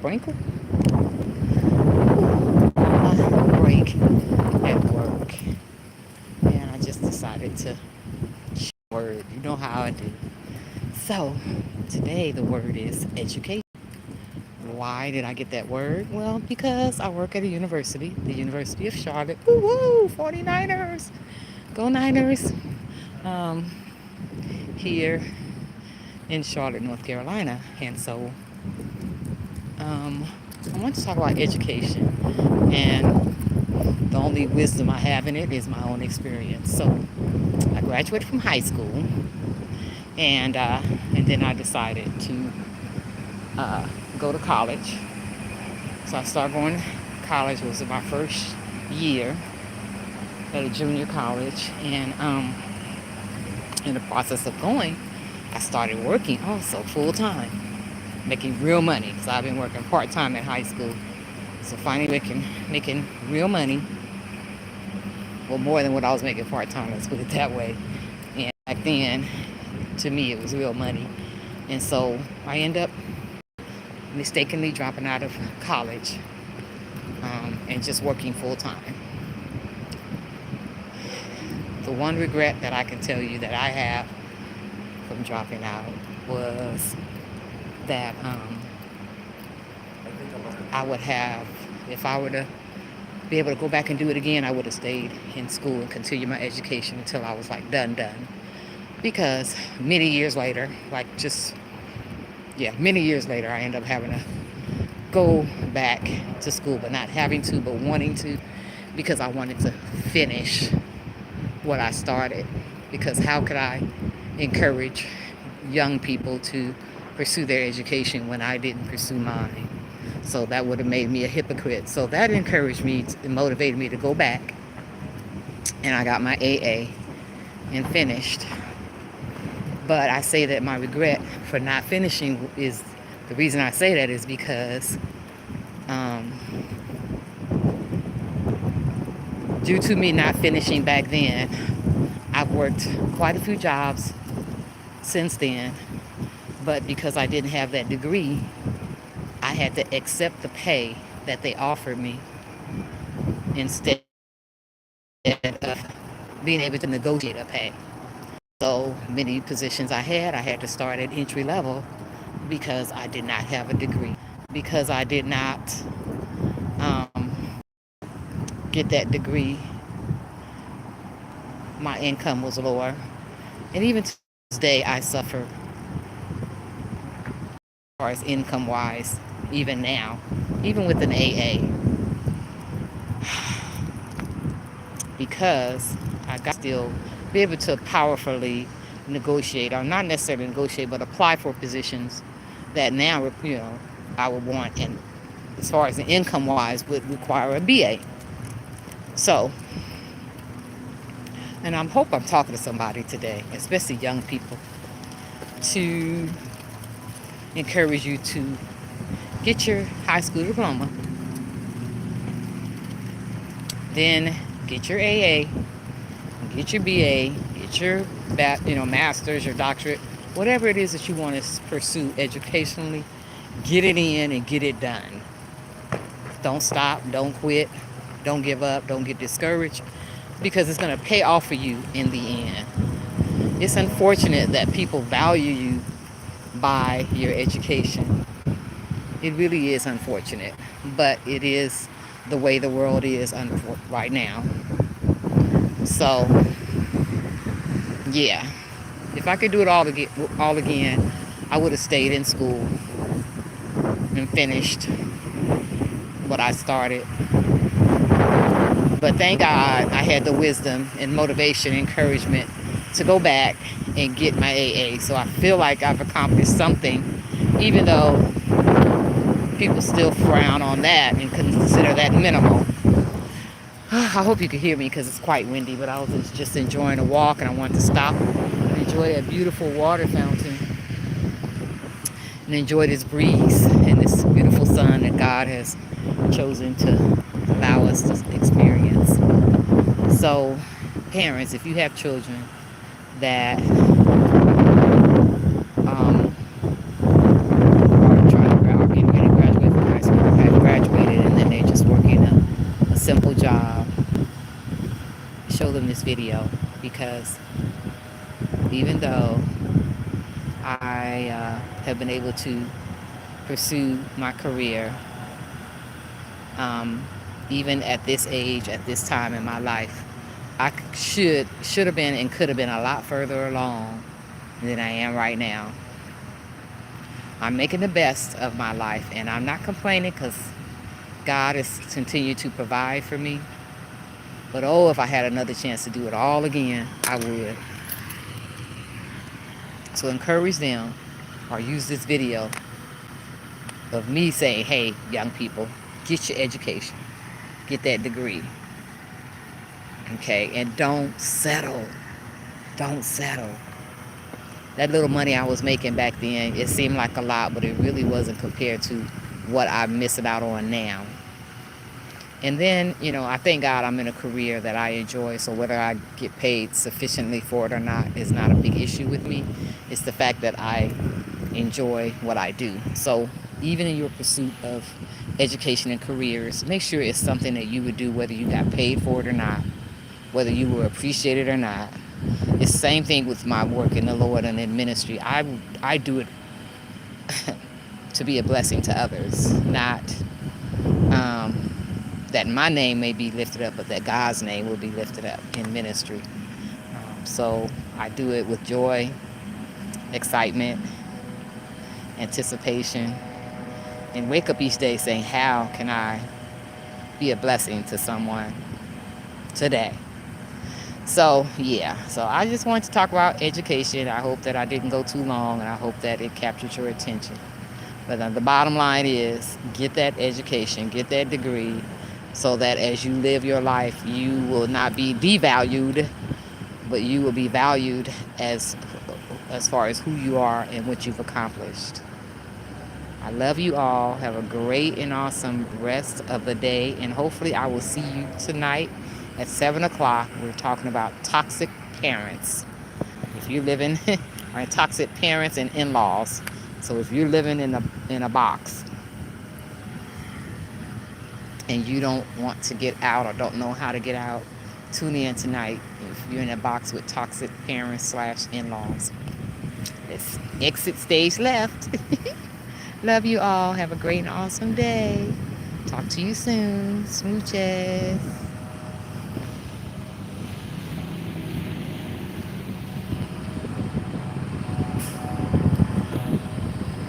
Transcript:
sprinkle. On my break at work, and I just decided to share a word. You know how I do. So today the word is education. Why did I get that word? Well, because I work at a university, the University of Charlotte. Woo woo, 49ers. Go Niners. Um, Here in Charlotte, North Carolina. And so I want to talk about education. And the only wisdom I have in it is my own experience. So I graduated from high school, and then I decided to uh, go to college. So I started going to college. It was my first year at a junior college, and in the process of going, I started working also full time, making real money because I've been working part time at high school. So finally making real money, well more than what I was making part time. Let's put it that way. And back then, to me, it was real money, and so I end up mistakenly dropping out of college and just working full time. The one regret that I can tell you that I have from dropping out was that I would have, if I were to be able to go back and do it again, I would have stayed in school and continued my education until I was like done. Because many years later, many years later, I ended up having to go back to school, but not having to, but wanting to, because I wanted to finish what I started. Because how could I encourage young people to pursue their education when I didn't pursue mine? So that would have made me a hypocrite. So that encouraged me, motivated me to go back, and I got my AA and finished. But I say that my regret for not finishing is, the reason I say that is because due to me not finishing back then, I've worked quite a few jobs since then, but because I didn't have that degree, I had to accept the pay that they offered me instead of being able to negotiate a pay. So many positions I had to start at entry level because I did not have a degree, because I did not get that degree. My income was lower, and even to this day, I suffer as far as income wise, even now, even with an AA, because I got to still be able to powerfully negotiate, or not necessarily negotiate, but apply for positions that now, I would want, and as far as the income wise, would require a BA. So, and I hope I'm talking to somebody today, especially young people, to encourage you to get your high school diploma, then get your AA, get your BA, get your master's, your doctorate, whatever it is that you want to pursue educationally, get it in and get it done. Don't stop, don't quit, don't give up, don't get discouraged, because it's going to pay off for you in the end. It's unfortunate that people value you by your education. It really is unfortunate, but it is the way the world is right now. So, yeah, if I could do it all again, I would have stayed in school and finished what I started. But thank God I had the wisdom and motivation, encouragement to go back and get my AA. So I feel like I've accomplished something, even though people still frown on that and consider that minimal. I hope you can hear me because it's quite windy, but I was just enjoying a walk, and I wanted to stop and enjoy a beautiful water fountain and enjoy this breeze and this beautiful sun that God has chosen to allow us to experience. So, parents, if you have children that are getting ready to graduate from high job, show them this video, because even though I have been able to pursue my career, um, even at this age, at this time in my life, I should have been and could have been a lot further along than I am right now. I'm making the best of my life, and I'm not complaining because God has continued to provide for me. But oh, if I had another chance to do it all again, I would. So encourage them, or use this video of me saying, hey, young people, get your education, get that degree, okay? And don't settle. Don't settle. That little money I was making back then, it seemed like a lot, but it really wasn't compared to what I'm missing out on now. And then, I thank God I'm in a career that I enjoy, so whether I get paid sufficiently for it or not is not a big issue with me. It's the fact that I enjoy what I do. So even in your pursuit of education and careers, make sure it's something that you would do whether you got paid for it or not, whether you were appreciated or not. It's the same thing with my work in the Lord and in ministry. I do it to be a blessing to others, not that my name may be lifted up, but that God's name will be lifted up in ministry. So I do it with joy, excitement, anticipation, and wake up each day saying, how can I be a blessing to someone today? So yeah, so I just wanted to talk about education. I hope that I didn't go too long, and I hope that it captured your attention. But the bottom line is, get that education, get that degree, so that as you live your life, you will not be devalued, but you will be valued as far as who you are and what you've accomplished. I love you all. Have a great and awesome rest of the day, and hopefully I will see you tonight at 7 o'clock. We're talking about toxic parents. If you're living, or toxic parents and in-laws. So if you're living in a box and you don't want to get out or don't know how to get out, tune in tonight. If you're in a box with toxic parents / in-laws, it's exit stage left. Love you all. Have a great and awesome day. Talk to you soon. Smooches.